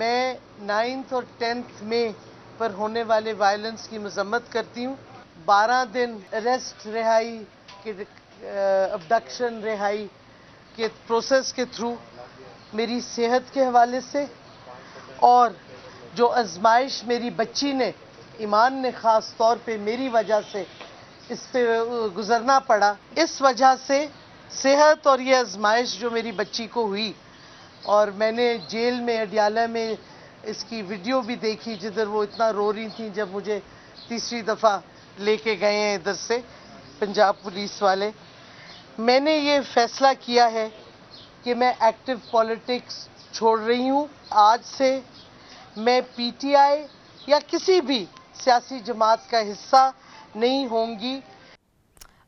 मैं 9th और 10th मई पर होने वाले वायलेंस की मजम्मत करती हूँ। 12 दिन अरेस्ट रिहाई के अबडक्शन रिहाई के प्रोसेस के थ्रू मेरी सेहत के हवाले से और जो आजमाइश मेरी बच्ची ने, ईमान ने ख़ास तौर पे मेरी वजह से इस पे गुजरना पड़ा, इस वजह से सेहत और ये आजमाइश जो मेरी बच्ची को हुई, और मैंने जेल में अडियाला में इसकी वीडियो भी देखी जिधर वो इतना रो रही थी जब मुझे तीसरी दफ़ा लेके गए हैं इधर से पंजाब पुलिस वाले। मैंने ये फैसला किया है कि मैं एक्टिव पॉलिटिक्स छोड़ रही हूँ। आज से मैं पीटीआई या किसी भी सियासी जमात का हिस्सा नहीं होंगी।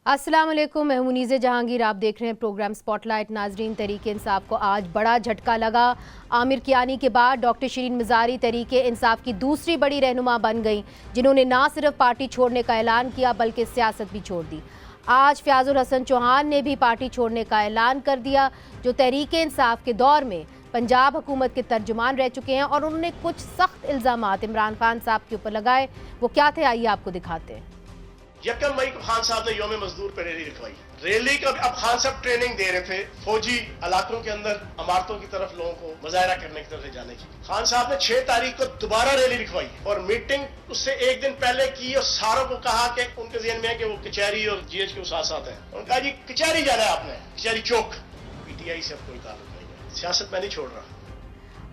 अस्सलाम वालेकुम, मैं हूं मुनीज़े जहांगीर। आप देख रहे हैं प्रोग्राम स्पॉटलाइट। नाजरीन, तहरीके इंसाफ को आज बड़ा झटका लगा। आमिर कियानी के बाद डॉक्टर शिरीन मज़ारी तहरीके इंसाफ की दूसरी बड़ी रहनुमा बन गई, जिन्होंने ना सिर्फ पार्टी छोड़ने का ऐलान किया बल्कि सियासत भी छोड़ दी। आज फयाजुल हसन चौहान ने भी पार्टी छोड़ने का ऐलान कर दिया, जो तहरीके इंसाफ के दौर में पंजाब हुकूमत के तर्जुमान रह चुके हैं, और उन्होंने कुछ सख्त इल्ज़ामात इमरान खान साहब के ऊपर लगाए। वो क्या थे, आइए आपको दिखाते हैं। 1 मई को खान साहब ने योम मजदूर पर रैली लिखवाई। रैली का अब खान साहब ट्रेनिंग दे रहे थे फौजी इलाकों के अंदर अमारतों की तरफ लोगों को मुजाहरा करने की तरफ ले जाने की। खान साहब ने 6 तारीख को दोबारा रैली लिखवाई और मीटिंग उससे एक दिन पहले की और सारों को कहा कि उनके ज़हन में है कि वो कचहरी और जीएच के साथ साथ है। उन्होंने कहा जी कचहरी जाना है आपने, कचहरी चौक। पीटीआई से अब कोई ताल्लुक नहीं है, सियासत में नहीं छोड़ रहा।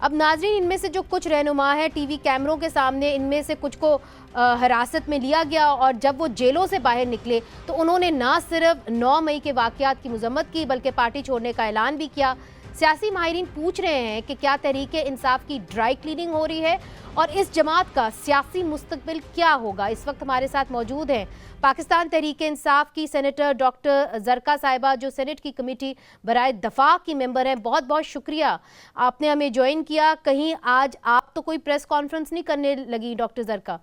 अब नाजरीन, इनमें से जो कुछ रहनुमा है टीवी कैमरों के सामने, इनमें से कुछ को हिरासत में लिया गया, और जब वो जेलों से बाहर निकले तो उन्होंने ना सिर्फ 9 मई के वाक़यात की मजम्मत की बल्कि पार्टी छोड़ने का ऐलान भी किया। सियासी माहिरीन पूछ रहे हैं कि क्या तहरीके इंसाफ की ड्राई क्लीनिंग हो रही है और इस जमात का सियासी मुस्तकबिल क्या होगा। इस वक्त हमारे साथ मौजूद हैं पाकिस्तान तहरीके इंसाफ की सेनेटर डॉक्टर जरका साहिबा, जो सेनेट की कमेटी बराए दफा की मेंबर हैं। बहुत बहुत शुक्रिया, आपने हमें ज्वाइन किया। कहीं आज आप तो कोई प्रेस कॉन्फ्रेंस नहीं करने लगी डॉक्टर जरका?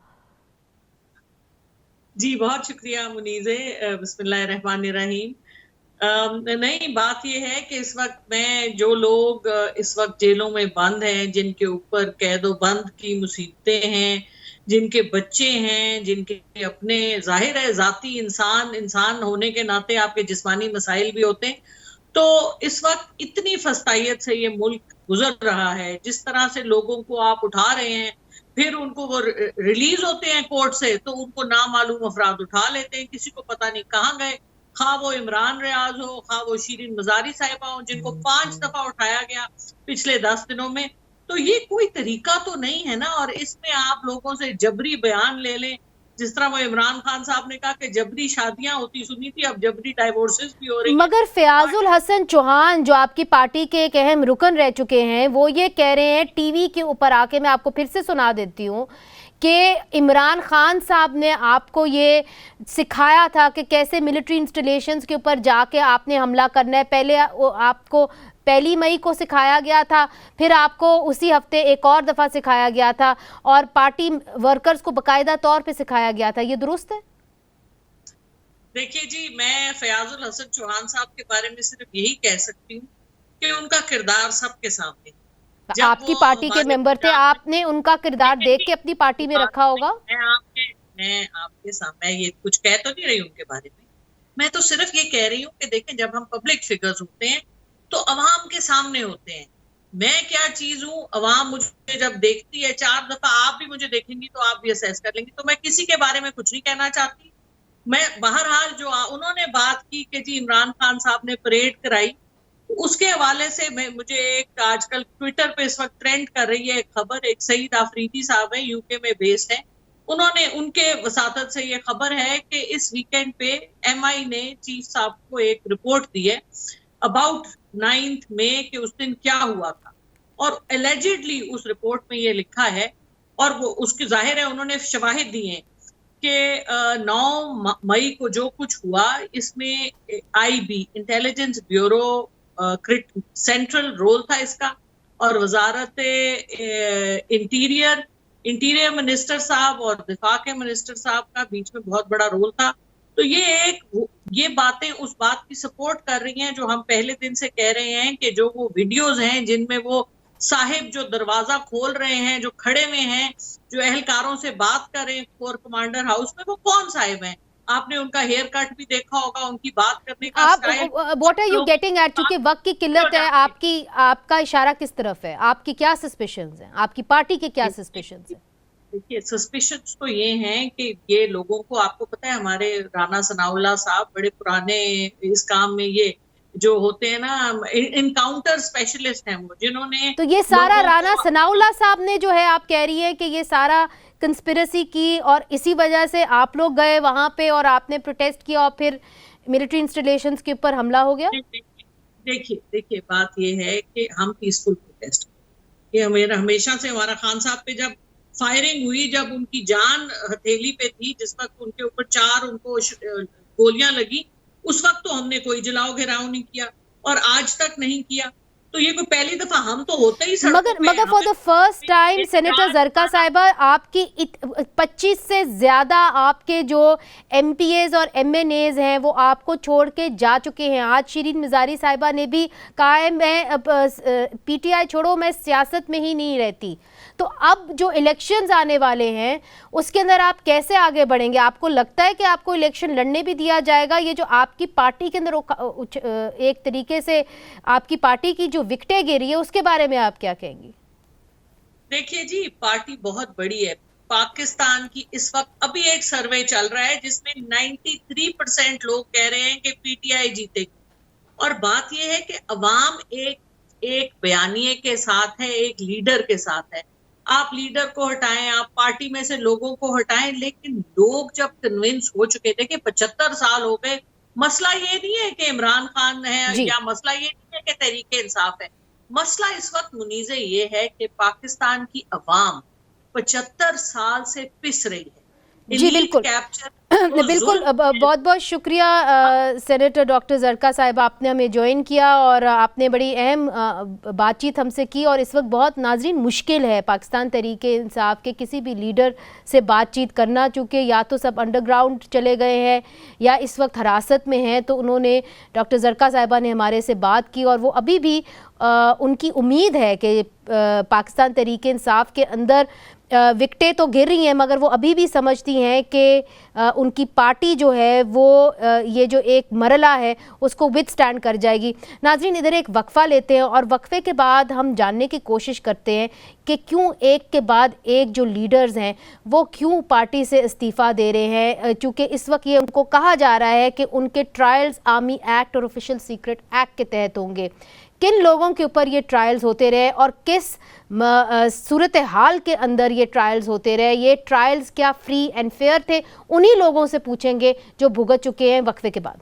जी बहुत शुक्रिया मुनीज़े, बिस्मिल्लाहिर्रहमानिर्रहीम। नहीं, बात यह है कि इस वक्त में जो लोग इस वक्त जेलों में बंद हैं, जिनके ऊपर कैदो बंद की मुसीबतें हैं, जिनके बच्चे हैं, जिनके अपने जाहिर है जाती इंसान होने के नाते आपके जिस्मानी मसाइल भी होते हैं, तो इस वक्त इतनी फस्तायत से ये मुल्क गुजर रहा है। जिस तरह से लोगों को आप उठा रहे हैं, फिर उनको वो रिलीज होते हैं कोर्ट से तो उनको नामालूम अफराद उठा लेते हैं, किसी को पता नहीं कहाँ गए। खा वो इमरान रियाज हो, खा वो शिरीन मज़ारी साहिबा हो, जिनको 5 दफा उठाया गया पिछले 10 दिनों में। तो ये कोई तरीका तो नहीं है ना। और इसमें आप लोगों से जबरी बयान ले लें, जिस तरह वो इमरान खान साहब ने कहा कि जबरी शादियां होती सुनी थी, अब जबरी डाइवोर्सेस भी हो रही। मगर फयाजुल हसन चौहान जो आपकी पार्टी के एक अहम रुकन रह चुके हैं, वो ये कह रहे हैं टीवी के ऊपर आके, मैं आपको फिर से सुना देती हूँ, कि इमरान खान साहब ने आपको ये सिखाया था कि कैसे मिलिट्री इंस्टॉलेशंस के ऊपर जाके आपने हमला करना है। पहले आपको 1 मई को सिखाया गया था, फिर आपको उसी हफ्ते एक और दफ़ा सिखाया गया था, और पार्टी वर्कर्स को बाकायदा तौर पे सिखाया गया था। ये दुरुस्त है? देखिए जी, मैं फयाजुल हसन चौहान साहब के बारे में सिर्फ यही कह सकती हूँ कि उनका किरदार सबके सामने, आपकी पार्टी के मेंबर थे, आपने उनका किरदार देख के अपनी पार्टी में रखा होगा। मैं आपके सामने ये कुछ कह तो नहीं रही उनके बारे में, मैं तो सिर्फ ये कह रही हूँ कि देखें, जब हम पब्लिक फिगर्स होते हैं तो अवाम के सामने होते हैं। मैं क्या चीज हूँ, अवाम मुझे जब देखती है, 4 दफा आप भी मुझे देखेंगी तो आप भी असेस कर लेंगी, तो मैं किसी के बारे में कुछ नहीं कहना चाहती। मैं बहरहाल जो उन्होंने बात की कि जी इमरान खान साहब ने परेड कराई, उसके हवाले से मुझे एक आजकल ट्विटर पे इस वक्त ट्रेंड कर रही है खबर, एक सईद आफरीदी साहब है, यूके में बेस्ड है, उन्होंने उनके वसातत से ये खबर है कि इस वीकेंड पे एमआई ने चीफ साहब को एक रिपोर्ट दी है अबाउट 9 मई के उस दिन क्या हुआ था, और एलिजिडली उस रिपोर्ट में ये लिखा है, और वो उसके जाहिर है उन्होंने शवाहिद दिए कि 9 मई को जो कुछ हुआ इसमें IB intelligence bureau central role था इसका, और वजारत इंटीरियर मिनिस्टर साहब और दिफा के मिनिस्टर साहब का बीच में बहुत बड़ा रोल था। तो ये बातें उस बात की सपोर्ट कर रही हैं जो हम पहले दिन से कह रहे हैं कि जो वो वीडियोस हैं जिनमें वो साहिब जो दरवाजा खोल रहे हैं, जो खड़े में हैं, जो एहलकारों से बात कर रहे हैं कोर कमांडर हाउस में, वो कौन साहिब हैं? आपने उनका हेयर कट भी देखा होगा, उनकी बात करने का style. What are you getting at? चूंकि वक्त की किल्लत है, आपका इशारा किस तरफ है? आपकी क्या सस्पिशंस हैं? आपकी पार्टी के क्या सस्पिशंस हैं? देखिए, सस्पिशंस तो ये हैं कि ये लोगों को, आपको पता है हमारे राना सनाउल्लाह साहब बड़े पुराने इस काम में, ये जो होते हैं ना इनकाउंटर स्पेशलिस्ट हैं वो, जिन्होंने तो ये सारा राना सनाउल्लाह साहब ने जो है, आप कह रही है कि ये सारा कंस्पिरेसी की और इसी वजह से आप लोग गए वहां पे और आपने प्रोटेस्ट किया और फिर मिलिट्री इंस्टॉलेशंस के ऊपर हमला हो गया? देखिए बात ये है कि हम पीसफुल प्रोटेस्ट, ये हमेशा से हमारा खान साहब पे जब फायरिंग हुई, जब उनकी जान हथेली पे थी, जिस वक्त उनके ऊपर 4 उनको गोलियां लगी, उस वक्त तो हमने कोई जलाओ घेराव नहीं किया और आज तक नहीं किया। तो ये कोई पहली दफा, हम तो होते ही मगर for the first time senator जरका साहिबा, आपकी 25 से ज्यादा आपके जो एमपीएज और एमएनएज हैं वो आपको छोड़ के जा चुके हैं। आज शिरीन मिजारी साहिबा ने भी कहा है मैं पीटीआई छोड़ो, मैं सियासत में ही नहीं रहती। तो अब जो इलेक्शंस आने वाले हैं उसके अंदर आप कैसे आगे बढ़ेंगे? आपको लगता है कि आपको इलेक्शन लड़ने भी दिया जाएगा? ये जो आपकी पार्टी के अंदर एक तरीके से आपकी पार्टी की जो विकेटें गिरी है उसके बारे में आप क्या कहेंगी? देखिए जी, पार्टी बहुत बड़ी है पाकिस्तान की। इस वक्त अभी एक सर्वे चल रहा है जिसमें 93% लोग कह रहे हैं कि पीटीआई जीतेगी। और बात यह है कि अवाम एक बयानिए के साथ है, एक लीडर के साथ है। आप लीडर को हटाएं, आप पार्टी में से लोगों को हटाएं, लेकिन लोग जब कन्विंस हो चुके थे कि 75 साल हो गए, मसला ये नहीं है कि इमरान खान है या मसला ये नहीं है कि तहरीक इंसाफ है। मसला इस वक्त मुनीज़े ये है कि पाकिस्तान की अवाम 75 साल से पिस रही है। जी बिल्कुल बिल्कुल। बहुत बहुत शुक्रिया सेनेटर डॉक्टर जरका साहिब, आपने हमें ज्वाइन किया और आपने बड़ी अहम बातचीत हमसे की। और इस वक्त बहुत नाज़रीन मुश्किल है पाकिस्तान तहरीके इंसाफ के किसी भी लीडर से बातचीत करना, चूँकि या तो सब अंडरग्राउंड चले गए हैं या इस वक्त हिरासत में हैं। तो उन्होंने, डॉक्टर जरका साहिबा ने हमारे से बात की और वो अभी भी उनकी उम्मीद है कि पाकिस्तान तहरीके इंसाफ के अंदर विकेटें तो गिर रही हैं, मगर वो अभी भी समझती हैं कि उनकी पार्टी जो है वो ये जो एक मरला है उसको विथस्टैंड कर जाएगी। नाज़रीन, इधर एक वक्फ़ा लेते हैं और वक्फ़े के बाद हम जानने की कोशिश करते हैं कि क्यों एक के बाद एक जो लीडर्स हैं वो क्यों पार्टी से इस्तीफ़ा दे रहे हैं। चूँकि इस वक्त ये उनको कहा जा रहा है कि उनके ट्रायल्स आर्मी एक्ट और ऑफिशियल सीक्रेट एक्ट के तहत होंगे। किन लोगों के ऊपर ये ट्रायल्स होते रहे और किस सूरत हाल के अंदर ये ट्रायल्स होते रहे, ये ट्रायल्स क्या फ्री एंड फेयर थे, उन्हीं लोगों से पूछेंगे जो भुगत चुके हैं वक्फे के बाद।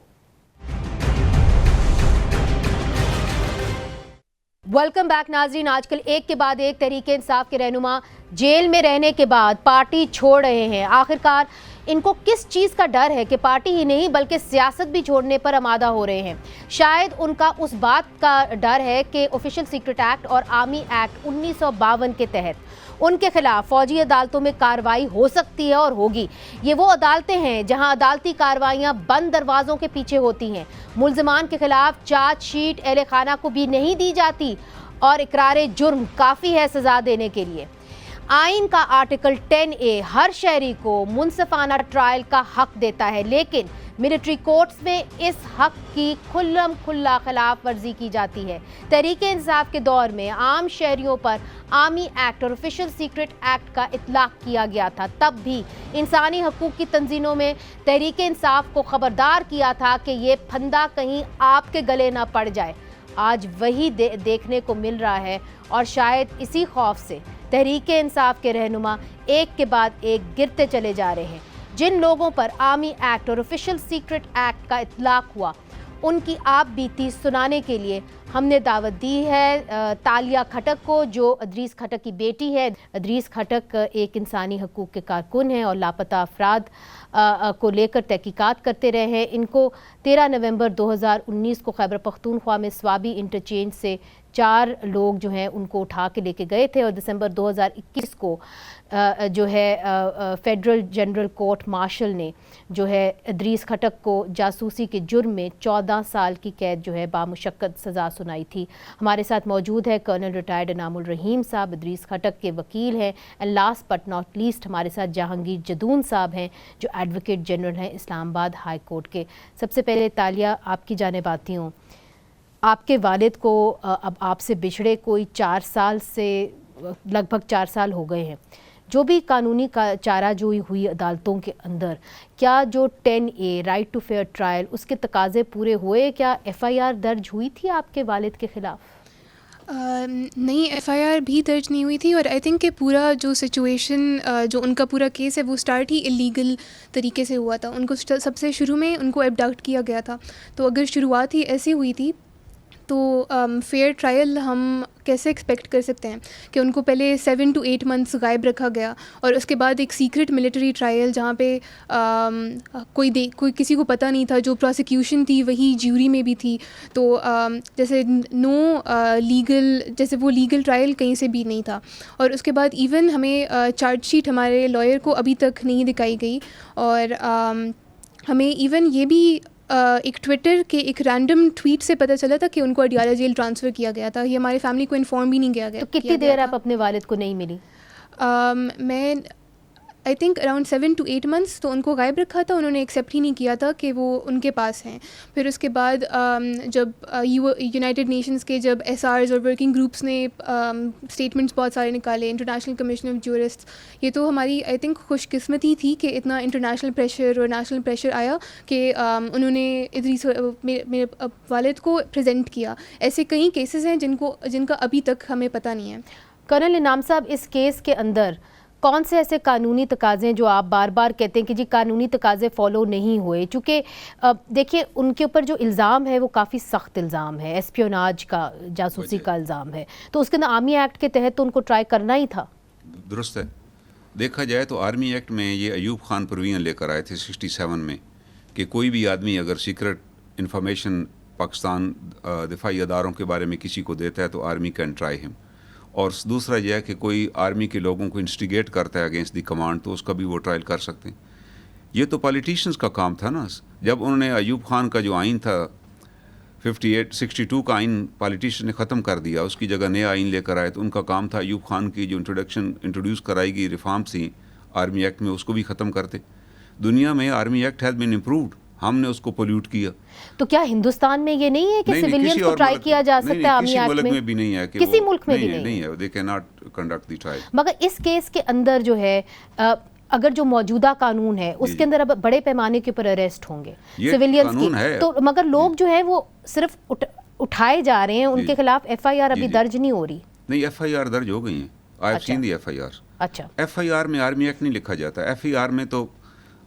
वेलकम बैक नाजरीन। आजकल एक के बाद एक तहरीके इंसाफ के रहनुमा जेल में रहने के बाद पार्टी छोड़ रहे हैं। आखिरकार इनको किस चीज़ का डर है कि पार्टी ही नहीं बल्कि सियासत भी छोड़ने पर आमादा हो रहे हैं? शायद उनका उस बात का डर है कि ऑफिशियल सीक्रेट एक्ट और आर्मी एक्ट 1952 के तहत उनके खिलाफ फौजी अदालतों में कार्रवाई हो सकती है और होगी। ये वो अदालतें हैं जहां अदालती कार्रवाइयां बंद दरवाज़ों के पीछे होती हैं। मुल्ज़िमान के खिलाफ चार्जशीट अहले खाना को भी नहीं दी जाती और इकरार जुर्म काफ़ी है सज़ा देने के लिए। आइन का आर्टिकल 10A हर शहरी को मुनसिफाना ट्रायल का हक देता है, लेकिन मिलिट्री कोर्ट्स में इस हक की खुल्लम खुल्ला खिलाफ वर्जी की जाती है। तहरीके इंसाफ के दौर में आम शहरियों पर आर्मी एक्ट और ऑफिशियल सीक्रेट एक्ट का इतलाक किया गया था। तब भी इंसानी हकूक़ की तंजीमों में तहरीके इंसाफ को खबरदार किया था कि ये फंदा कहीं आपके गले ना पड़ जाए। आज वही देखने को मिल रहा है और शायद इसी खौफ से तहरीके इंसाफ के रहनुमा एक के बाद एक गिरते चले जा रहे हैं। जिन लोगों पर आर्मी एक्ट और ऑफिशियल सीक्रेट एक्ट का इतलाक हुआ उनकी आप बीती सुनाने के लिए हमने दावत दी है तालिया खटक को, जो अदरीस खटक की बेटी है। अदरीस खटक एक इंसानी हकूक़ के कारकुन हैं और लापता अफराद को लेकर तहकीकात करते रहे हैं। इनको 13 नवंबर 2019 को खैबर पख्तूनख्वा में स्वाबी इंटरचेंज से 4 लोग जो हैं उनको उठा के लेके गए थे और दिसंबर 2021 को जो है फेडरल जनरल कोर्ट मार्शल ने जो है इदरीस खटक को जासूसी के जुर्म में 14 साल की कैद जो है बामुशक्कत सज़ा सुनाई थी। हमारे साथ मौजूद है कर्नल रिटायर्ड इनामुल रहीम साहब, इदरीस खटक के वकील हैं। And last but not least हमारे साथ जहांगीर जदून साहब हैं जो एडवोकेट जनरल हैं इस्लामाबाद हाई कोर्ट के। सबसे पहले तालिया आपकी जानिब आती हूँ। आपके वालिद को अब आपसे बिछड़े कोई 4 साल से लगभग 4 साल हो गए हैं। जो भी कानूनी चाराजोई हुई अदालतों के अंदर, क्या जो 10A right to fair trial उसके तकाजे पूरे हुए? क्या FIR दर्ज हुई थी आपके वालिद के ख़िलाफ़? नहीं, FIR भी दर्ज नहीं हुई थी और आई थिंक कि पूरा जो सिचुएशन जो उनका पूरा केस है वो स्टार्ट ही इलीगल तरीके से हुआ था। उनको सबसे शुरू में उनको एबडक्ट किया गया था। तो अगर शुरुआत ही ऐसी हुई थी तो फेयर ट्रायल हम कैसे एक्सपेक्ट कर सकते हैं कि उनको पहले 7 to 8 मंथ्स गायब रखा गया और उसके बाद एक सीक्रेट मिलिट्री ट्रायल जहाँ पे कोई किसी को पता नहीं था, जो प्रोसिक्यूशन थी वही ज्यूरी में भी थी। तो जैसे जैसे वो लीगल ट्रायल कहीं से भी नहीं था। और उसके बाद इवन हमें चार्जशीट हमारे लॉयर को अभी तक नहीं दिखाई गई और हमें इवन ये भी एक ट्विटर के एक रैंडम ट्वीट से पता चला था कि उनको अडियाला जेल ट्रांसफ़र किया गया था। ये हमारे फैमिली को इन्फॉर्म भी नहीं किया गया। तो कितनी देर आप अपने वालिद को नहीं मिली? मैं I think around 7 to 8 months तो उनको गायब रखा था। उन्होंने एक्सेप्ट ही नहीं किया था कि वो उनके पास हैं। फिर उसके बाद जब यूनाइटेड नेशंस के जब SRs और वर्किंग ग्रुप्स ने स्टेटमेंट्स बहुत सारे निकाले, इंटरनेशनल कमीशन ऑफ ज्यूरिस्ट्स, ये तो हमारी आई थिंक खुशकिस्मती थी कि इतना इंटरनेशनल प्रेशर और नेशनल प्रेशर आया कि उन्होंने इदरीस मेरे वालिद को प्रेजेंट किया। ऐसे कई केसेस हैं जिनका अभी तक हमें पता नहीं है। कर्नल इनाम साहब, इस केस के अंदर कौन से ऐसे कानूनी तकाज़े हैं जो आप बार बार कहते हैं कि जी कानूनी तकाज़े फ़ॉलो नहीं हुए? चूँकि देखिए उनके ऊपर जो इल्ज़ाम है वो काफ़ी सख्त इल्ज़ाम है, एस्पियोनाज का, जासूसी का इल्ज़ाम है। तो उसके अंदर आर्मी एक्ट के तहत तो उनको ट्राई करना ही था। दुरुस्त है। देखा जाए तो आर्मी एक्ट में ये अयूब खान प्रोविजन लेकर आए थे 67 में कि कोई भी आदमी अगर सीक्रेट इंफॉर्मेशन पाकिस्तान दिफाई अदारों के बारे में किसी को देता है तो आर्मी कैन ट्राई हिम। और दूसरा यह है कि कोई आर्मी के लोगों को इंस्टिगेट करता है अगेंस्ट द कमांड तो उसका भी वो ट्रायल कर सकते हैं। ये तो पॉलिटिशियंस का काम था ना। जब उन्होंने अयूब खान का जो आइन था 62 का आइन पॉलिटिशियन ने ख़त्म कर दिया, उसकी जगह नया आइन लेकर आए। तो उनका काम था अयूब खान की जो इंट्रोड्यूस कराई गई रिफॉर्म्स थी आर्मी एक्ट में उसको भी ख़त्म करते। दुनिया में army act has been improved, हमने उसको पोल्यूट किया। तो क्या हिंदुस्तान में ये नहीं है कि सिविलियंस को ट्राई किया जा सकता है आर्मी एक्ट में? में भी नहीं है कि किसी मुल्क में भी नहीं है। They can not conduct the trial. मगर इस केस के अंदर जो है अगर जो मौजूदा कानून है उसके अंदर अब बड़े पैमाने के ऊपर अरेस्ट होंगे सिविलियंस की, तो मगर लोग जो है वो सिर्फ उठाए जा रहे हैं, उनके खिलाफ FIR अभी दर्ज नहीं हो रही। नहीं, FIR दर्ज हो गई है। I have seen the FIR। अच्छा, FIR में आर्मी एक्ट नहीं लिखा जाता। FIR में तो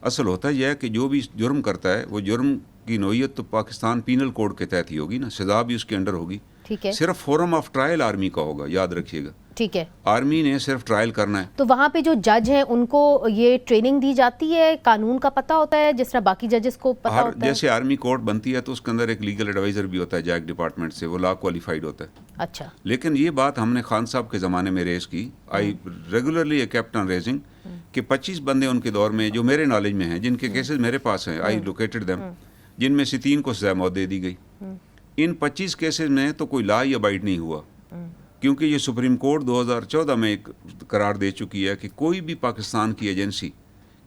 असल होता यह है कि जो भी जुर्म करता है वो जुर्म की नोयत तो पाकिस्तान पीनल कोड के तहत ही होगी ना, सजा भी उसके अंडर होगी। ठीक है। सिर्फ फोरम ऑफ ट्रायल आर्मी का होगा, याद रखिएगा। ठीक है। आर्मी ने सिर्फ ट्रायल करना है। तो वहाँ पे जो जज हैं उनको ये ट्रेनिंग दी जाती है, कानून का पता होता है जिस तरह बाकी जजेस को पता होता है? जैसे आर्मी कोर्ट बनती है तो उसके अंदर एक लीगल एडवाइजर भी होता है जैक डिपार्टमेंट से, वो लॉ क्वालिफाइड होता है। अच्छा। लेकिन ये बात हमने खान साहब के ज़माने में रेज की। आई रेगुलरली केप्ट ऑन रेजिंग कि 25 बंदे उनके दौर में जो मेरे नॉलेज में हैं, जिनके केसेस मेरे पास हैं, आई लोकेटेड देम, जिनमें से 3 को सजा मौत दे दी गई। इन 25 केसेस में तो कोई लॉ ही अबाइड नहीं हुआ, क्योंकि ये सुप्रीम कोर्ट 2014 में एक करार दे चुकी है कि कोई भी पाकिस्तान की एजेंसी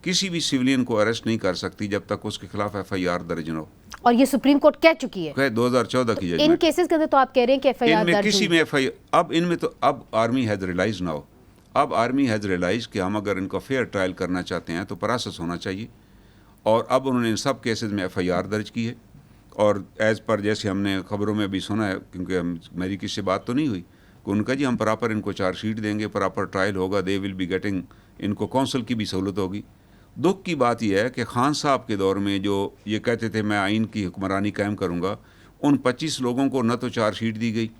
किसी भी सिविलियन को अरेस्ट नहीं कर सकती जब तक उसके खिलाफ FIR दर्ज न हो। और ये सुप्रीम कोर्ट कह चुकी है 2014 की जजमेंट। इन केसेस के अंदर तो आप कह रहे हैं कि FIR इनमें दर्ज किसी में FIR, अब इनमें तो अब आर्मी हैज़ रियलाइज नाउ, अब आर्मी हैज़ रियलाइज कि हम अगर इनका फेयर ट्रायल करना चाहते हैं तो प्रोसेस होना चाहिए। और अब उन्होंने इन सब केसेस में FIR दर्ज की है। और एज़ पर जैसे हमने खबरों में भी सुना है, क्योंकि मेरी किसी बात तो नहीं हुई, कि उनका जी हम प्रॉपर इनको चार्जशीट देंगे, प्रॉपर ट्रायल होगा, दे विल बी गेटिंग, इनको काउंसिल की भी सहूलत होगी। दुख की बात यह है कि खान साहब के दौर में जो ये कहते थे मैं आइन की हुक्मरानी कायम करूँगा, उन 25 लोगों को न तो चार्जशीट दी गई,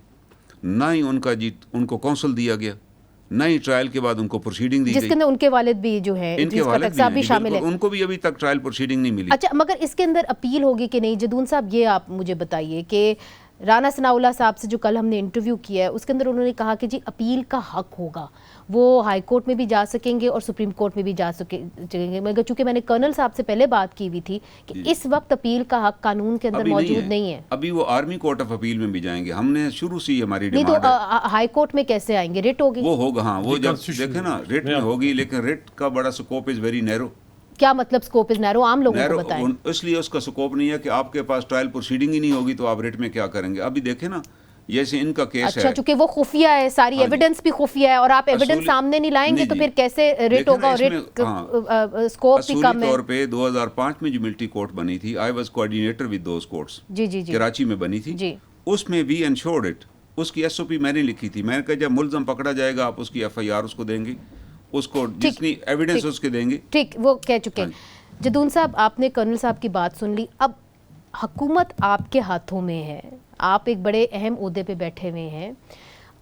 ना ही उनको काउंसिल दिया गया, ना ही ट्रायल के बाद उनको प्रोसीडिंग दी गई, जिसके अंदर उनके वालिद भी जो है इनके वालिद भी शामिल है, उनको भी अभी तक ट्रायल प्रोसीडिंग नहीं मिली। अच्छा, मगर इसके अंदर अपील होगी कि नहीं? जदून साहब, ये आप मुझे बताइए कि राना सनाउल्लाह साहब से जो कल हमने इंटरव्यू किया है उसके अंदर उन्होंने कहा कि जी अपील का हक होगा, वो हाई कोर्ट में भी जा सकेंगे और सुप्रीम कोर्ट में भी जा सकेंगे। मगर चूंकि मैंने कर्नल साहब से पहले बात की हुई थी कि इस वक्त अपील का हक कानून के अंदर मौजूद नहीं है। अभी वो आर्मी कोर्ट ऑफ अपील में भी जाएंगे, हमने शुरू से ही हमारी नहीं डिमांड तो हाई कोर्ट में कैसे आएंगे? रिट होगी, वो होगा। हाँ, वो जब देखे ना रिट में होगी, लेकिन रिट का बड़ा स्कोप इज वेरी नैरो। क्या मतलब स्कोप इज नैरो? आम लोगों को बताएं। इसलिए उसका स्कोप नहीं है कि आपके पास ट्रायल प्रोसीडिंग ही नहीं होगी तो आप रिट में क्या करेंगे। अभी देखे ना जैसे इनका केस अच्छा, है, चूंकि वो खुफिया है, सारी एविडेंस भी खुफिया है और आप एविडेंस सामने नहीं लाएंगे तो फिर कैसे रिट होगा? और रिट स्कोप भी कम है। तौर पे 2005 में जो मिलिट्री कोर्ट बनी थी, I was coordinator with those courts, जी जी जी, कराची में बनी थी जी। उसमें वी एंश्योर्ड इट, उसकी एसओपी मैंने लिखी थी। मैंने कहा जब मुल्ज़म पकड़ा जाएगा आप उसकी एफआईआर उसको देंगे, उसको जितनी एविडेंस उसके देंगे। ठीक, वो कह चुके हैं। जदून साहब, आपने कर्नल साहब की बात सुन ली, अब हुकूमत आपके हाथों में है, आप एक बड़े अहम ओहदे पे बैठे हुए हैं।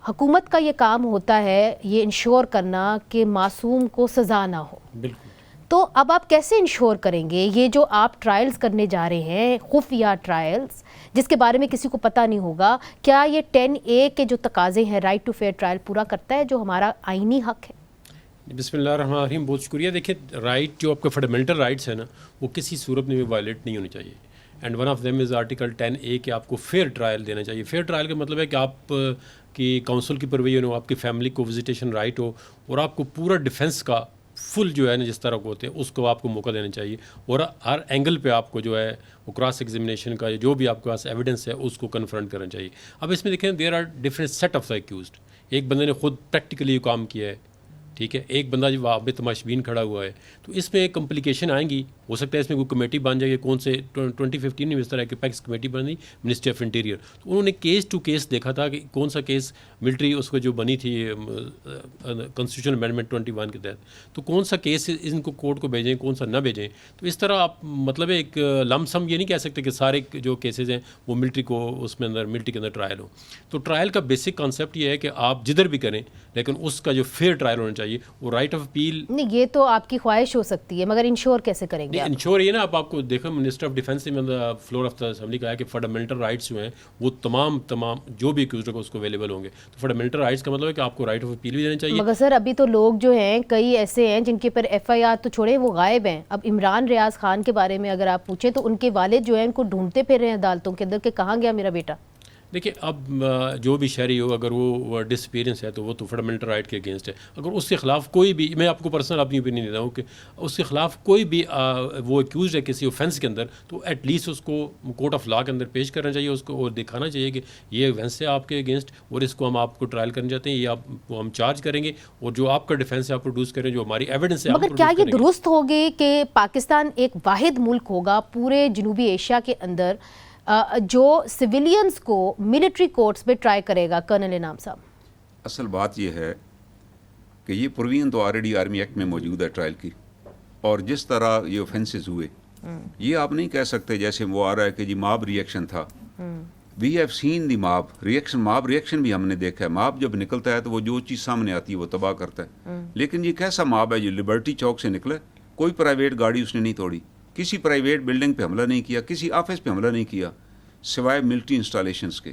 हुकूमत का ये काम होता है ये इंश्योर करना कि मासूम को सज़ा ना हो। बिल्कुल। तो अब आप कैसे इंश्योर करेंगे ये जो आप ट्रायल्स करने जा रहे हैं, खुफिया ट्रायल्स जिसके बारे में किसी को पता नहीं होगा, क्या ये 10A के जो तकाजे हैं राइट टू फेयर ट्रायल पूरा करता है जो हमारा आईनी हक है? बिस्मिल्लाहिर्रहमानिर्रहीम, बहुत शुक्रिया। देखिए, राइट जो आपका फंडामेंटल राइट्स है ना, वो किसी सूरत में भी वायलेट नहीं होनी चाहिए। And one of them is article 10A कि आपको फेयर ट्रायल देना चाहिए। फेयर ट्रायल का मतलब है कि आप की काउंसिल की परवेशन हो, आपकी फैमिली को विजिटेशन राइट हो और आपको पूरा डिफेंस का फुल जो है ना जिस तरह को होते हैं उसको आपको मौका देना चाहिए और हर एंगल पे आपको जो है वो क्रॉस एग्जामिनेशन का जो भी आपके पास एविडेंस है उसको कन्फ्रंट करना चाहिए। अब इसमें देखें there are different set of the accused. एक बंदे ने खुद प्रैक्टिकली काम किया है, ठीक है, एक बंदा जो वहाँ पे तमाशबीन खड़ा हुआ है, तो इसमें कम्प्लिकेशन आएंगी। हो सकता है इसमें कोई कमेटी बन जाएगी, कौन से 2015 में इस तरह की पैक्स कमेटी बनी मिनिस्ट्री ऑफ इंटीरियर, तो उन्होंने केस टू केस देखा था कि कौन सा केस मिलिट्री उसको जो बनी थी कॉन्स्टिट्यूशन अमेंडमेंट 21 के तहत, तो कौन सा केस इनको कोर्ट को भेजें कौन सा ना भेजें। तो इस तरह आप मतलब एक लमसम ये नहीं कह सकते कि सारे जो केसेज हैं वो मिलिट्री को उसमें अंदर मिलिट्री के अंदर ट्रायल हो। तो ट्रायल का बेसिक कॉन्सेप्ट ये है कि आप जिधर भी करें लेकिन उसका जो फेयर ट्रायल होना चाहिए, वो राइट ऑफ अपील नहीं, ये तो आपकी ख्वाहिश हो सकती है, मगर इंश्योर कैसे करेंगे? इंश्योर ये ना आपको देखो मिनिस्टर ऑफ डिफेंस ने फ्लोर ऑफ द असेंबली कहा है कि फंडामेंटल राइट्स जो हैं वो तमाम जो भी एक्यूज्ड को उसको अवेलेबल होंगे। तो फंडामेंटल राइट्स का मतलब है कि आपको राइट ऑफ अपील भी देना चाहिए। मगर सर अभी तो लोग जो हैं कई ऐसे हैं जिनके पर FIR तो छोड़े वो गायब हैं। अब इमरान रियाज खान के बारे में अगर आप पूछें तो उनके वालिद जो हैं उनको ढूंढते फिर रहे हैं अदालतों के अंदर कि कहाँ गया मेरा बेटा। देखिए, अब जो भी शहरी हो अगर वो डिसअपीयरेंस है तो वो तो फंडामेंटल राइट के अगेंस्ट है। अगर उसके खिलाफ कोई भी, मैं आपको पर्सनल अपनी ओपिनियन देता हूँ कि उसके खिलाफ कोई भी वो एक्यूज है किसी ऑफेंस के अंदर, तो एटलीस्ट उसको कोर्ट ऑफ लॉ के अंदर पेश करना चाहिए उसको और दिखाना चाहिए कि ये ऑफेंस है आपके अगेंस्ट और इसको हम आपको ट्रायल करना चाहते हैं, ये आपको हम चार्ज करेंगे और जो आपका डिफेंस है आप प्रोड्यूस करें, जो हमारी एविडेंस है। मगर क्या ये दुरुस्त होगी कि पाकिस्तान एक वाहिद मुल्क होगा पूरे जनूबी एशिया के अंदर जो सिविलियंस को मिलिट्री कोर्ट्स में ट्राई करेगा? कर्नल इनाम साहब, असल बात यह है कि ये प्रोविजन तो ऑलरेडी आर्मी एक्ट में मौजूद है ट्रायल की, और जिस तरह ये ऑफेंसेस हुए ये आप नहीं कह सकते जैसे वो आ रहा है कि जी मॉब रिएक्शन था। We have seen the mob reaction भी हमने देखा है। मॉब जब निकलता है तो वो जो चीज़ सामने आती है वो तबाह करता है। लेकिन ये कैसा मॉब है जो लिबर्टी चौक से निकला, कोई प्राइवेट गाड़ी उसने नहीं तोड़ी, किसी प्राइवेट बिल्डिंग पे हमला नहीं किया, किसी ऑफिस पे हमला नहीं किया सिवाय मिलिट्री इंस्टॉलेशंस के।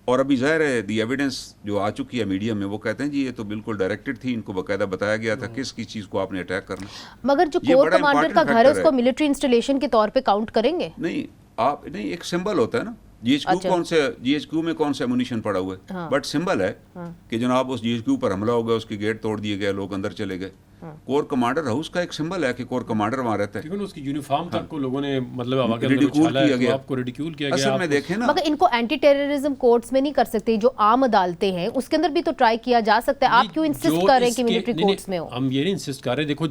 और अभी ज़ाहिर है दी एविडेंस जो आ चुकी है मीडिया में वो कहते हैं जी ये तो बिल्कुल डायरेक्टेड थी, इनको बाकायदा बताया गया था किस चीज़ को आपने अटैक करना। मगर जो कोर कमांडर का घर है उसको मिलिट्री इंस्टॉलेशन के तौर पे काउंट करेंगे? नहीं, आप नहीं, एक सिंबल होता है ना। GHQ में कौन सा एमुनिशन पड़ा हुआ है, हाँ। बट सिंबल है कि जनाब उस GHQ पर हमला हो गया, उसके गेट तोड़ दिए गए, लोग अंदर चले गए। कोर कमांडर हाउस का एक सिंबल है कि कोर कमांडर वहाँ रहता है। उसकी यूनिफॉर्म तक को लोगों ने मतलब रिडिक्यूल किया गया, आपको रिडिक्यूल किया गया। असल में देखें ना, मगर इनको एंटी टेररिज्म कोर्ट्स में नहीं कर सकते, जो आम अदालतें हैं उसके अंदर भी तो ट्राई किया जा सकता है। आप क्यों इंसिस्ट कर रहे हैं कि मिलिट्री कोर्ट्स में हो? हम ये नहीं इंसिस्ट कर रहे। देखो,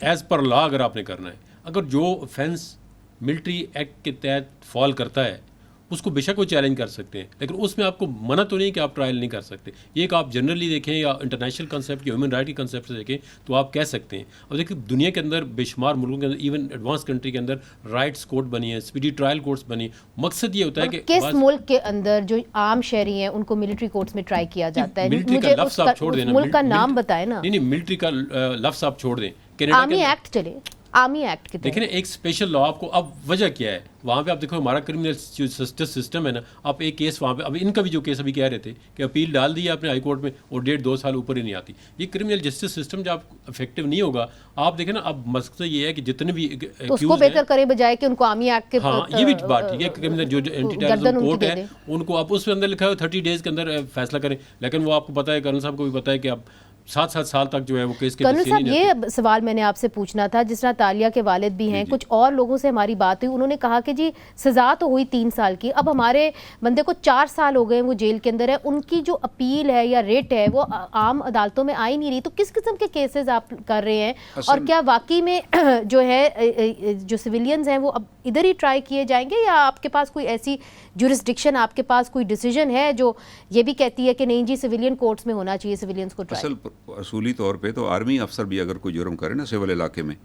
एज पर लॉ अगर आपने करना है, अगर जो ऑफेंस मिलिट्री एक्ट के तहत फॉल करता है उसको बेशक वो चैलेंज कर सकते हैं, लेकिन उसमें आपको मना तो नहीं कि आप ट्रायल नहीं कर सकते। ये एक आप जनरली देखें या इंटरनेशनल कंसेप्ट या ह्यूमन राइट के कंसेप्ट से देखें तो आप कह सकते हैं। अब देखिए, दुनिया के अंदर बेशुमार मुल्कों के अंदर, इवन एडवांस कंट्री के अंदर राइट्स कोर्ट बनी है, स्पीडी ट्रायल कोर्ट्स बनी। मकसद ये होता है कि किस मुल्क के अंदर जो आम शहरी हैं उनको मिलिट्री कोर्ट्स में ट्राई किया जाता है? मुझे उस मुल्क का नाम बताएं ना। नहीं, मिलिट्री का लफ्ज़ आप छोड़ दें। आर्मी एक्ट चले, आर्मी एक्ट के देखिए ना, एक स्पेशल लॉ आपको, अब वजह क्या है वहाँ पे आप देखो, हमारा क्रिमिनल जो जस्टिस सिस्टम है ना, आप एक केस वहाँ पे, अब इनका भी जो केस अभी कह रहे थे कि अपील डाल दी आपने हाई कोर्ट में और 1.5-2 साल ऊपर ही नहीं आती। ये क्रिमिनल जस्टिस सिस्टम जब इफेक्टिव नहीं होगा, आप देखें ना, अब मकसद ये है कि जितने भी तो उसको बेहतर करे बजाय कि उनको आर्मी एक्ट के हाँ, ये भी बात ठीक है, क्रिमिनल जो एंटी टेररिज्म कोर्ट है उनको आप उसके अंदर लिखा है 30 डेज के अंदर फैसला करें, लेकिन वो आपको पता है, कर्नल साहब को भी पता है कि आप 7-7 साल तक जो है वो केस के। कर्नल साहब, ये सवाल मैंने आपसे पूछना था, जिस तरह तालिया के वालिद भी हैं, कुछ और लोगों से हमारी बात हुई, उन्होंने कहा कि जी सज़ा तो हुई 3 साल की, अब हमारे बंदे को 4 साल हो गए, वो जेल के अंदर है, उनकी जो अपील है या रेट है वो आम अदालतों में आ ही नहीं रही। तो किस किस्म के केसेस आप कर रहे हैं, और क्या वाकई में जो है जो सिविलियंस हैं वो अब इधर ही ट्राई किए जाएंगे, या आपके पास कोई ऐसी जुरिस्डिक्शन, आपके पास कोई डिसीजन है जो ये भी कहती है कि नहीं जी सिविलियन कोर्ट्स में होना चाहिए सिविलियंस को ट्राई? असल असूली तौर पे तो आर्मी अफसर भी अगर कोई जुर्म करे ना सिविल इलाके में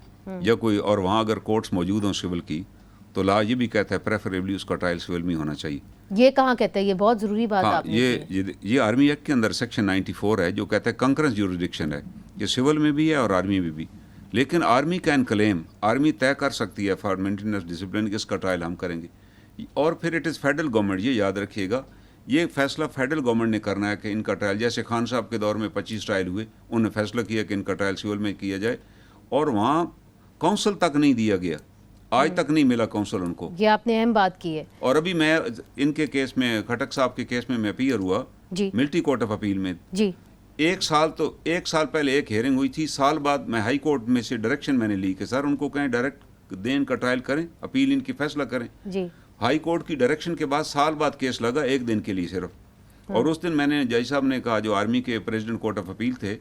या कोई, और वहाँ अगर कोर्ट्स मौजूद हों सिविल की, तो लॉ ये भी कहता है प्रेफरेबली उसका ट्रायल सिविल में होना चाहिए। ये कहाँ कहता है? ये बहुत ज़रूरी बात हाँ, आपने ये आर्मी एक्ट के अंदर सेक्शन 94 है जो कहता है कंकरेंस ज्यूरिसडिक्शन है, ये सिविल में भी है और आर्मी में भी। लेकिन आर्मी कैन क्लेम, आर्मी तय कर सकती है फॉर मेंटेनेंस डिसिप्लिन कि इसका ट्रायल हम करेंगे, और फिर इट इज़ फेडरल गवर्नमेंट, ये याद रखिएगा, ये फैसला फेडरल गवर्नमेंट ने करना है कि इनका ट्रायल, जैसे खान साहब के दौर में 25 ट्रायल हुए, उन्होंने फैसला किया कि इनका ट्रायल सिविल में किया जाए, और वहाँ काउंसिल तक नहीं दिया गया, आज तक नहीं मिला काउंसिल उनको। ये आपने अहम बात की है। और अभी मैं इनके केस में, खटक साहब के केस में मैं अपीयर हुआ जी, मिलिट्री कोर्ट ऑफ अपील में जी। 1 साल पहले एक हियरिंग हुई थी, साल बाद मैं हाई कोर्ट में से डायरेक्शन मैंने ली कि सर उनको कहें डायरेक्ट दें, इनका ट्रायल करें, अपील इनकी फैसला करें जी। हाई कोर्ट की डायरेक्शन के बाद साल बाद केस लगा 1 दिन के लिए सिर्फ, और उस दिन मैंने जज साहब ने कहा, जो आर्मी के प्रेसिडेंट कोर्ट ऑफ अपील थे,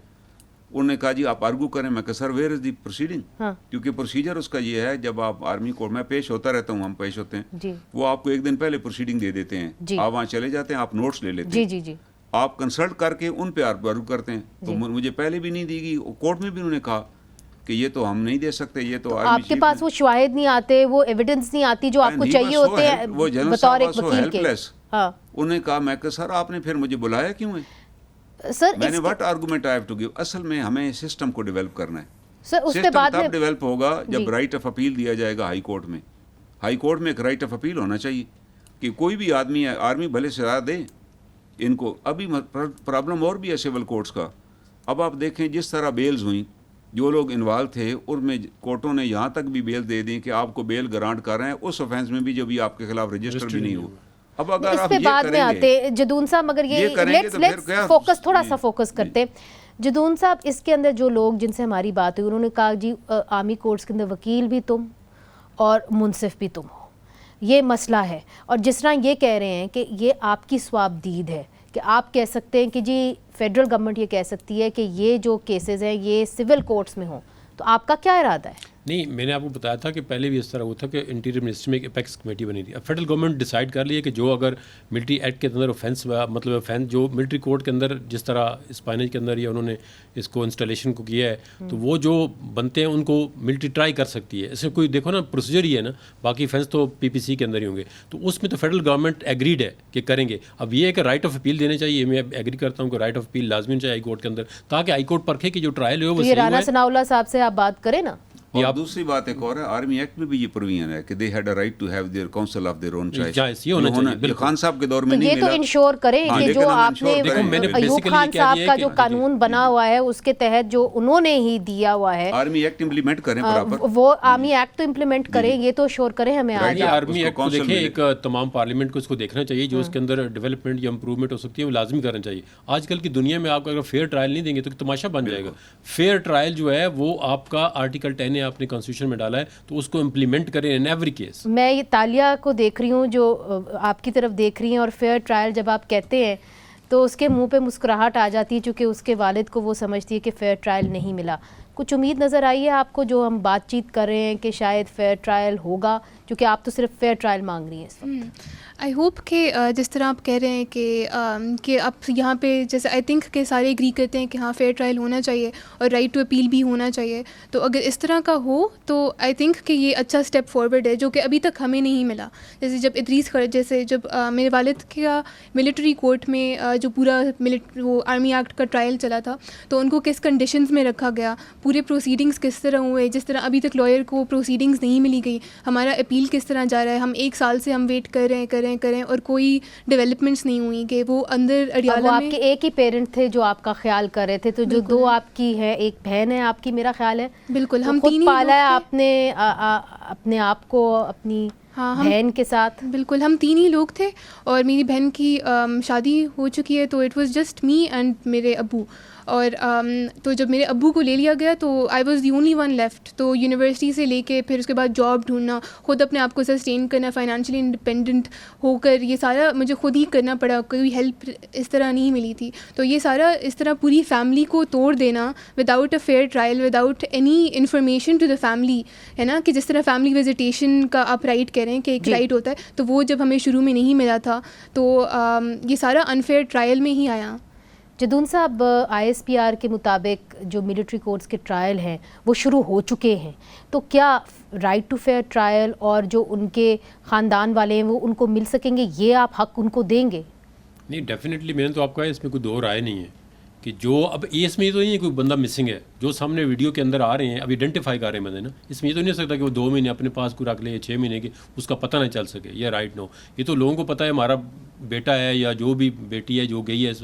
उन्होंने कहा जी आप आर्गू करें। मैं कहा sir where is the proceeding, क्योंकि प्रोसीजर उसका ये है, जब आप आर्मी कोर्ट में पेश होता रहता हूँ, हम पेश होते हैं जी। वो आपको 1 दिन पहले प्रोसीडिंग दे देते हैं, आप वहाँ चले जाते हैं, आप नोट्स ले लेते जी, हैं, जी, जी। आप कंसल्ट करके उन पे आर्गू करते हैं। तो मुझे पहले भी नहीं दी गई, कोर्ट में भी उन्होंने कहा कि ये तो हम नहीं दे सकते, ये तो आपके पास वो शवाहिद नहीं आते, वो एविडेंस नहीं आती जो आपको चाहिए होते हैं बतौर एक वकील के। हाँ, उन्होंने कहा, मैं कहा सर आपने फिर मुझे बुलाया क्यों है सर? मैंने what argument I have to give. असल में हमें सिस्टम को डेवलप करना है सर, उसके बाद तब डेवलप होगा जब राइट ऑफ अपील दिया जाएगा हाई कोर्ट में। हाई कोर्ट में एक राइट ऑफ अपील होना चाहिए कि कोई भी आदमी है, आर्मी भले सजा दे इनको। अभी प्रॉब्लम और भी है सिविल कोर्ट्स का। अब आप देखें जिस तरह बेल्स हुई, जो लोग इन्वॉल्व थे उनमें कोर्टों ने यहाँ तक भी बेल दे दी कि आपको बेल ग्रांट कर रहे हैं उस ऑफेंस में भी जो भी आपके खिलाफ रजिस्टर भी नहीं हो। अब अगर इस आप पे ये बाद में आते जदून साहब, मगर ये लेट्स फोकस थोड़ा सा फोकस करते। जदून साहब, इसके अंदर जो लोग जिनसे हमारी बात हुई उन्होंने कहा जी आर्मी कोर्ट्स के अंदर वकील भी तुम और मुनसिफ भी तुम हो, ये मसला है। और जिस तरह ये कह रहे हैं कि ये आपकी स्वाबदीद है कि आप कह सकते हैं कि जी फेडरल गवर्नमेंट ये कह सकती है कि ये जो केसेस हैं ये सिविल कोर्ट्स में हों, तो आपका क्या इरादा है? नहीं, मैंने आपको बताया था कि पहले भी इस तरह हुआ था कि इंटीरियर मिनिस्ट्री में एक एपेक्स कमेटी बनी थी। अब फेडरल गवर्नमेंट डिसाइड कर लिया कि जो अगर मिलिट्री एक्ट के अंदर ऑफेंस, मतलब ऑफेंस जो मिलिट्री कोर्ट के अंदर जिस तरह स्पाइनेज के अंदर या उन्होंने इसको इंस्टॉलेशन को किया है, तो वो जो बनते हैं उनको मिलिट्री ट्राई कर सकती है। इससे कोई देखो ना प्रोसीजर ही है ना, बाकी ऑफेंस तो पीपीसी के अंदर ही होंगे, तो उसमें तो फेडरल गवर्नमेंट एग्रीड है कि करेंगे। अब ये है कि राइट ऑफ अपील देने चाहिए, मैं एग्री करता हूँ कि राइट ऑफ अपील लाजमी चाहिए हाई कोर्ट के अंदर, ताकि हाई कोर्ट परखे कि जो ट्रायल हो वो ये राना सनाउल्लाह साहब से आप बात करें ना। और दूसरी बात एक और है, आर्मी एक्ट में भी ये प्रोविजन है कि they had a right to have their counsel of their own choice. ये होना चाहिए। खान साहब के दौर में तो नहीं ये मिला। तो इंश्योर करें कि जो आपने अयूब खान साहब का जो कानून बना हुआ है उसके तहत जो उन्होंने ही दिया हुआ है, आर्मी एक्ट इम्प्लीमेंट करें प्रॉपर, वो आर्मी एक्ट तो इम्प्लीमेंट करें, ये तो श्योर करें हमें। आर्मी एक्ट को देखें, एक तमाम पार्लियामेंट को इसको देखना चाहिए, जो उसके अंदर डेवलपमेंट या इंप्रूवमेंट हो सकती है वो लाजमी करना चाहिए। आजकल की दुनिया में आप अगर फेयर ट्रायल नहीं देंगे तो तमाशा बन जाएगा। फेयर ट्रायल जो है वो आपका आर्टिकल 10 है, आपने कॉन्स्टिट्यूशन में डाला है, तो उसको इम्प्लीमेंट करें इन एवरी केस। मैं ये तालिया को देख रही हूँ जो आपकी तरफ देख रही हैं, और फेयर ट्रायल जब आप कहते हैं तो उसके मुंह पे मुस्कुराहट आ जाती है, चूँकि उसके वालिद को वो समझती है कि फेयर ट्रायल नहीं मिला। कुछ उम्मीद नज़र आई है आपको जो हम बातचीत कर रहे हैं कि शायद फेयर ट्रायल होगा, क्योंकि आप तो सिर्फ फेयर ट्रायल मांग रही हैं इस वक्त? आई होप कि जिस तरह आप कह रहे हैं कि आप यहाँ पे जैसे आई थिंक कि सारे एग्री करते हैं कि हाँ फेयर ट्रायल होना चाहिए और राइट टू अपील भी होना चाहिए, तो अगर इस तरह का हो तो आई थिंक कि ये अच्छा स्टेप फॉरवर्ड है जो कि अभी तक हमें नहीं मिला। जैसे जब इदरीस जैसे जब मेरे वालिद का मिलिट्री कोर्ट में जो पूरा वो आर्मी एक्ट का ट्रायल चला था, तो उनको किस कंडीशंस में रखा गया, पूरे प्रोसीडिंग्स किस तरह हुए, जिस तरह अभी तक लॉयर को प्रोसीडिंग्स नहीं मिली गई, हमारा अपील किस तरह जा रहा है, हम 1 साल से हम वेट कर रहे हैं और कोई डेवलपमेंट्स नहीं हुई कि वो अंदर अडियाला में। आपके एक ही पेरेंट थे जो आपका ख्याल कर रहे थे, तो जो 2 आपकी है, एक बहन है आपकी मेरा ख्याल है। बिल्कुल, तो हम खुद 3 ही पाला है लोग थे। आपने अपने आप को अपनी बहन के साथ। बिल्कुल, हम 3 ही लोग थे और मेरी बहन की शादी हो चुकी है, तो it was just me and मेरे अब्बू। और तो जब मेरे अब्बू को ले लिया गया तो I was the only one left. तो यूनिवर्सिटी से लेके फिर उसके बाद जॉब ढूंढना, ख़ुद अपने आप को सस्टेन करना, फाइनेंशियली इंडिपेंडेंट होकर ये सारा मुझे खुद ही करना पड़ा, कोई हेल्प इस तरह नहीं मिली थी। तो ये सारा इस तरह पूरी फैमिली को तोड़ देना without a fair trial, without any information to the family, है ना, कि जिस तरह फैमिली विजिटेशन का आप राइट कह रहे हैं कि एक राइट होता है, तो वो जब हमें शुरू में नहीं मिला था तो ये सारा अनफेयर ट्रायल में ही आया। जदून साहब, ISPR के मुताबिक जो मिलिट्री कोर्ट्स के ट्रायल हैं वो शुरू हो चुके हैं, तो क्या राइट टू फेयर ट्रायल और जो उनके ख़ानदान वाले हैं वो उनको मिल सकेंगे, ये आप हक उनको देंगे? नहीं, डेफिनेटली मैंने तो आपका इसमें कोई 2 राय नहीं है कि जो अब इसमें ये तो नहीं है कोई बंदा मिसिंग है, जो सामने वीडियो के अंदर आ रहे हैं, अभी आइडेंटिफाई कर रहे हैं बंदे ना, इसमें ये तो नहीं हो सकता कि वो 2 महीने अपने पास को रख ले या 6 महीने के, उसका पता नहीं चल सके, ये राइट नो। ये तो लोगों को पता है हमारा बेटा है या जो भी बेटी है जो गई है इस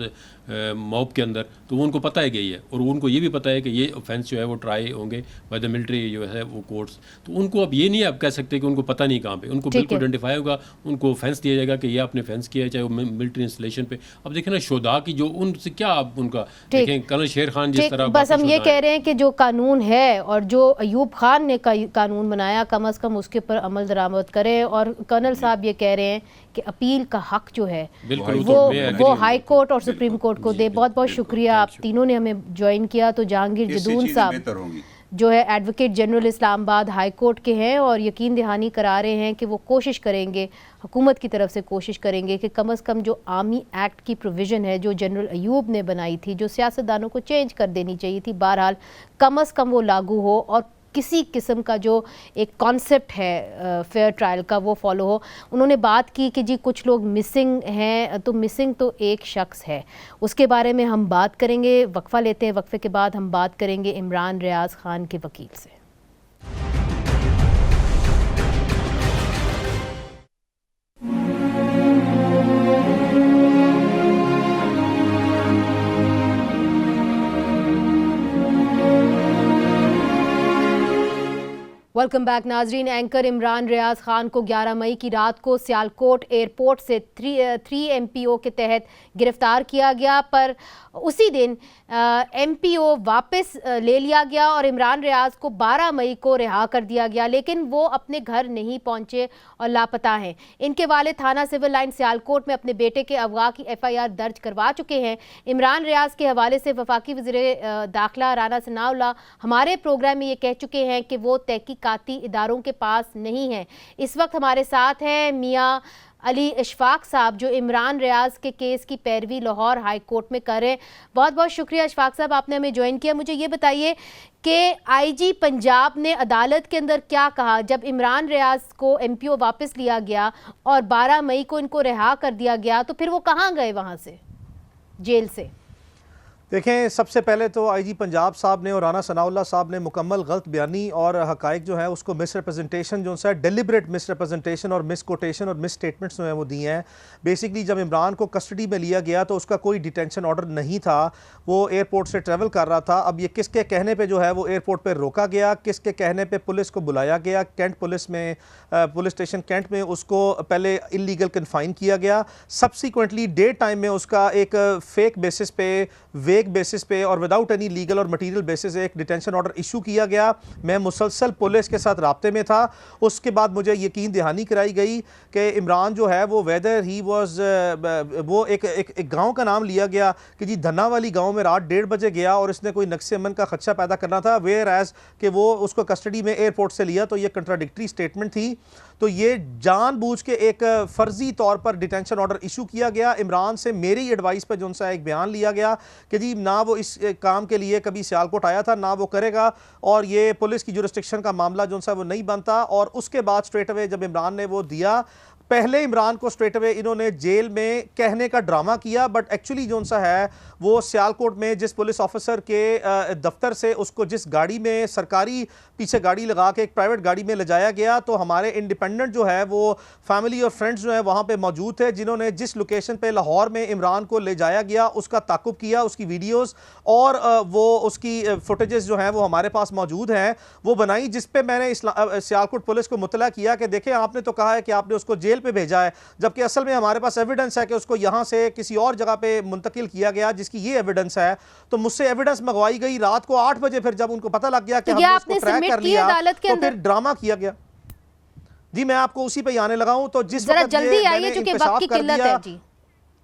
मॉब के अंदर, तो वो उनको पता है गई है, और उनको ये भी पता है कि ये ऑफेंस जो है वो ट्राई होंगे बाय द मिलिट्री जो है वो कोर्ट्स। तो उनको अब ये नहीं आप कह सकते कि उनको पता नहीं कहाँ पे, उनको बिल्कुल आइडेंटिफाई होगा, उनको ऑफेंस दिया जाएगा कि ये आपने ऑफेंस किया है, चाहे वो मिलिट्री इंस्टॉलेशन पे। अब देखें ना शोधा की जो उनसे क्या आप उनका देखें, कर्नल शेर खान जिस तरह, बस हम ये कह रहे हैं कि जो कानून है और जो अयूब खान ने कानून बनाया, कम अज़ कम उसके ऊपर अमल दरामद करें। और कर्नल साहब ये कह रहे हैं कि अपील का हक जो है वो हाई कोर्ट और सुप्रीम कोर्ट को दे। बहुत बहुत शुक्रिया, आप तीनों ने हमें ज्वाइन किया। तो जहांगीर जदून साहब जो है advocate general Islamabad high court के हैं और यकीन दहानी करा रहे हैं कि वो कोशिश करेंगे, हुकूमत की तरफ से कोशिश करेंगे कि कम अज़ कम जो आर्मी एक्ट की प्रोविज़न है जो जनरल अयूब ने बनाई थी, जो सियासतदानों को चेंज कर देनी चाहिए थी, बहरहाल कम अज़ कम वो लागू हो और किसी किस्म का जो एक कॉन्सेप्ट है फेयर ट्रायल का वो फॉलो हो। उन्होंने बात की कि जी कुछ लोग मिसिंग हैं, तो मिसिंग तो एक शख्स है, उसके बारे में हम बात करेंगे। वक्फा लेते हैं, वक्फे के बाद हम बात करेंगे इमरान रियाज खान के वकील से। वेलकम बैक नाजरीन। एंकर इमरान रियाज खान को 11 मई की रात को सियालकोट एयरपोर्ट से 3 MPO के तहत गिरफ्तार किया गया, पर उसी दिन MPO वापस ले लिया गया और इमरान रियाज को 12 मई को रिहा कर दिया गया, लेकिन वो अपने घर नहीं पहुंचे और लापता हैं। इनके वालिद थाना सिविल लाइन सियालकोट में अपने बेटे के अगवा की FIR दर्ज करवा चुके हैं। इमरान रियाज के हवाले से वफाकी वज़ीर दाखिला राना सनाउल्लाह हमारे प्रोग्राम में ये कह चुके हैं कि वो तहकीकाती इदारों के पास नहीं है। इस वक्त हमारे साथ हैं मियाँ अली इशफाक साहब जो इमरान रियाज के केस की पैरवी लाहौर हाई कोर्ट में कर रहे हैं। बहुत बहुत शुक्रिया इशफाक साहब, आपने हमें ज्वाइन किया। मुझे ये बताइए कि IG पंजाब ने अदालत के अंदर क्या कहा जब इमरान रियाज को MPO वापस लिया गया और 12 मई को इनको रिहा कर दिया गया, तो फिर वो कहाँ गए वहाँ से, जेल से? देखें, सबसे पहले तो IG पंजाब साहब ने और राना सनाउल्लाह साहब ने मुकम्मल गलत बयानी और हकाइक जो है उसको मिस रिप्रेजेंटेशन जो है डेलिबरेट मिस रिप्रेजेंटेशन और मिस कोटेशन और मिस स्टेटमेंट्स जो हैं वो दिए हैं। बेसिकली जब इमरान को कस्टडी में लिया गया तो उसका कोई डिटेंशन ऑर्डर नहीं था, वो एयरपोर्ट से ट्रैवल कर रहा था। अब ये किसके कहने पर जो है वो एयरपोर्ट पर रोका गया, किसके कहने पर पुलिस को बुलाया गया, कैंट पुलिस में पुलिस स्टेशन कैंट में उसको पहले इलीगल कन्फाइन किया गया। सब्सिक्वेंटली डे टाइम में उसका एक फेक बेसिस पे वेग बेसिस पे और विदाउट एनी लीगल और मटीरियल बेसिस एक डिटेंशन ऑर्डर इशू किया गया। मैं मुसलसल पुलिस के साथ राब्ते में था। उसके बाद मुझे यकीन दहानी कराई गई कि इमरान जो है वो वेदर ही वॉज वो एक गाँव का नाम लिया गया कि जी धन्ना वाली गाँव में रात 1:30 बजे गया और इसने कोई नक्शे अमन का खदशा पैदा करना था, वेयर एज कि वो उसको कस्टडी में एयरपोर्ट से लिया। तो ये कंट्राडिक्टरी स्टेटमेंट थी। तो ये जानबूझ के एक फर्जी तौर पर डिटेंशन ऑर्डर इशू किया गया। इमरान से मेरी एडवाइस पर जो उनसे एक बयान लिया गया कि जी ना वो इस काम के लिए कभी सियालकोट आया था, ना वो करेगा, और ये पुलिस की जुरिस्डिक्शन का मामला जो उनसे वो नहीं बनता। और उसके बाद स्ट्रेट अवे जब इमरान ने वो दिया, पहले इमरान को स्ट्रेट अवे इन्होंने जेल में कहने का ड्रामा किया, बट एक्चुअली जो सा है वो सियालकोट में जिस पुलिस ऑफिसर के दफ्तर से उसको जिस गाड़ी में सरकारी पीछे गाड़ी लगा के एक प्राइवेट गाड़ी में ले जाया गया, तो हमारे इंडिपेंडेंट जो है वो फैमिली और फ्रेंड्स जो है वहाँ पे मौजूद थे, जिन्होंने जिस लोकेशन पे लाहौर में इमरान को ले जाया गया उसका ताकुब किया, उसकी वीडियोज़ और वो उसकी फुटेजेस जो हैं वो हमारे पास मौजूद हैं, वो बनाई, जिस पे मैंने सियालकोट पुलिस को मुतला किया कि देखें आपने तो कहा है कि आपने उसको जेल पे भेजा है, जबकि असल में हमारे पास एविडेंस है कि उसको यहां से किसी और जगह पे मुंतकिल किया गया, जिसकी ये एविडेंस है। तो मुझसे एविडेंस मंगवाई गई रात को 8 बजे, फिर जब उनको पता लग गया कि हमने उसको ट्रैक कर लिया तो फिर ड्रामा किया गया। जी मैं आपको उसी पे आने लगा हूं। तो जिस वक्त जल्दी आइए क्योंकि वक्त की किल्लत है।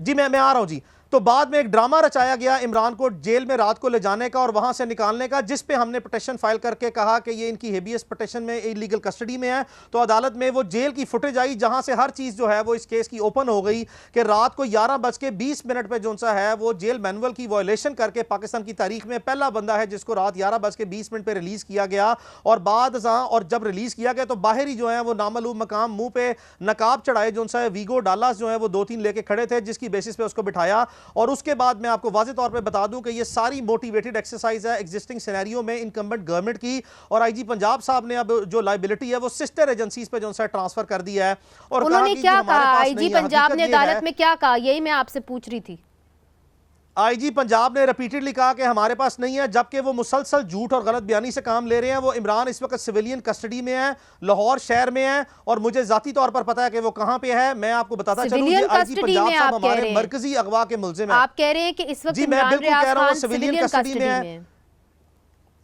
जी मैं आ रहा हूं जी। तो बाद में एक ड्रामा रचाया गया इमरान को जेल में रात को ले जाने का और वहां से निकालने का, जिस पे हमने पिटीशन फाइल करके कहा कि ये इनकी हेबियस पिटीशन में इलीगल कस्टडी में है। तो अदालत में वो जेल की फुटेज आई जहां से हर चीज जो है वो इस केस की ओपन हो गई कि रात को 11:20 पे जो सा है वो जेल मैनुअल की वायलेशन करके पाकिस्तान की तारीख में पहला बंदा है जिसको रात 11:20 पे रिलीज किया गया। और बाद और जब रिलीज किया गया तो बाहर ही जो है वो नामालूम मकाम मुंह पे नकाब चढ़ाए जो सा वीगो डालास जो है वो 2-3 लेके खड़े थे, जिसकी बेसिस पे उसको बिठाया। और उसके बाद मैं आपको वाज़ेह तौर पे बता दूं कि ये सारी मोटिवेटेड एक्सरसाइज है एग्जिस्टिंग सिनेरियो में इनकम्बेंट गवर्नमेंट की। और आईजी पंजाब साहब ने अब जो लायबिलिटी है वो सिस्टर एजेंसीज पे जो ट्रांसफर कर दिया है। और उन्होंने क्या कहा? आईजी पंजाब ने अदालत में क्या कहा, यही मैं आपसे पूछ रही थी। आईजी पंजाब ने रिपीटेडली कहा कि हमारे पास नहीं है, जबकि वो मुसलसल झूठ और गलत बयानी से काम ले रहे हैं। वो इमरान इस वक्त सिविलियन कस्टडी में है, लाहौर शहर में है, और मुझे जाती तौर पर पता है कि वो कहाँ पे है। मैं आपको बताता चलूं, आईजी पंजाब साहब हमारे मरकजी अगवा के मुलजिम हैं। आप कह रहे हैं कि इस वक्त जी मैं बिल्कुल कह रहा हूँ सिविलियन कस्टडी में है,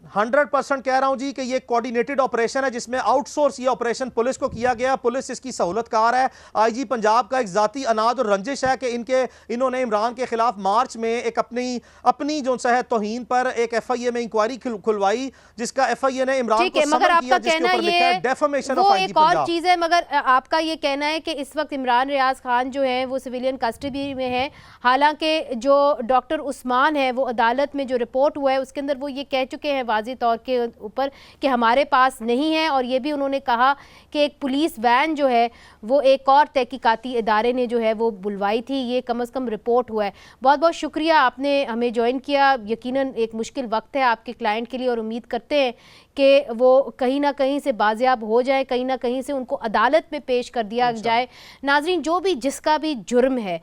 100% कह रहा हूं जी कि ये कोऑर्डिनेटेड ऑपरेशन है जिसमें आउटसोर्स ये ऑपरेशन पुलिस को किया गया। पुलिस इसकी सहूलतकार है। आईजी पंजाब का एक जाती अनाद और रंजिश है कि इन्होंने इमरान के खिलाफ मार्च में एक अपनी जो है तौहीन पर एक एफआईए में इंक्वायरी खुलवाई, जिसका एफआईए ने इमरान को समन किया, जिसके ऊपर लिखा है डेफेमेशन ऑफ आईजी पंजाब। एक और चीज है, मगर आपका ये कहना है कि इस वक्त इमरान रियाज खान जो है वो सिविलियन कस्टडी में है, हालांकि जो डॉक्टर उस्मान है वो अदालत में जो रिपोर्ट हुआ है उसके अंदर वो ये कह चुके हैं वाज़ेह तौर के ऊपर कि हमारे पास नहीं है। और ये भी उन्होंने कहा कि एक पुलिस वैन जो है वो एक और तहकीकाती इदारे ने जो है वो बुलवाई थी, ये कम से कम रिपोर्ट हुआ है। बहुत बहुत शुक्रिया आपने हमें ज्वाइन किया। यकीनन एक मुश्किल वक्त है आपके क्लाइंट के लिए और उम्मीद करते हैं कि वो कहीं ना कहीं से बाजियाब हो जाए, कहीं ना कहीं से उनको अदालत में पेश कर दिया जाए। नाजरीन, जो भी जिसका भी जुर्म है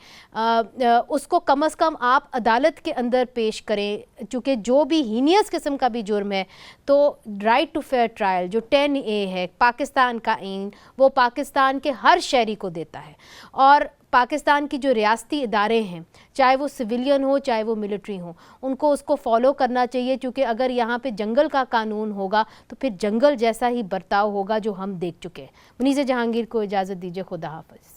उसको कम से कम आप अदालत के अंदर पेश करें, क्योंकि जो भी हीनियस किस्म का भी जुर्म है तो राइट टू फेयर ट्रायल जो 10A है पाकिस्तान का आइन, वो पाकिस्तान के हर शहरी को देता है। और पाकिस्तान की जो रियासती इदारे हैं, चाहे वो सिविलियन हो चाहे वो मिलिट्री हो, उनको उसको फॉलो करना चाहिए, क्योंकि अगर यहाँ पे जंगल का कानून होगा तो फिर जंगल जैसा ही बर्ताव होगा जो हम देख चुके हैं। मुनीज़ जहांगीर को इजाज़त दीजिए, खुदा हाफ़िज़।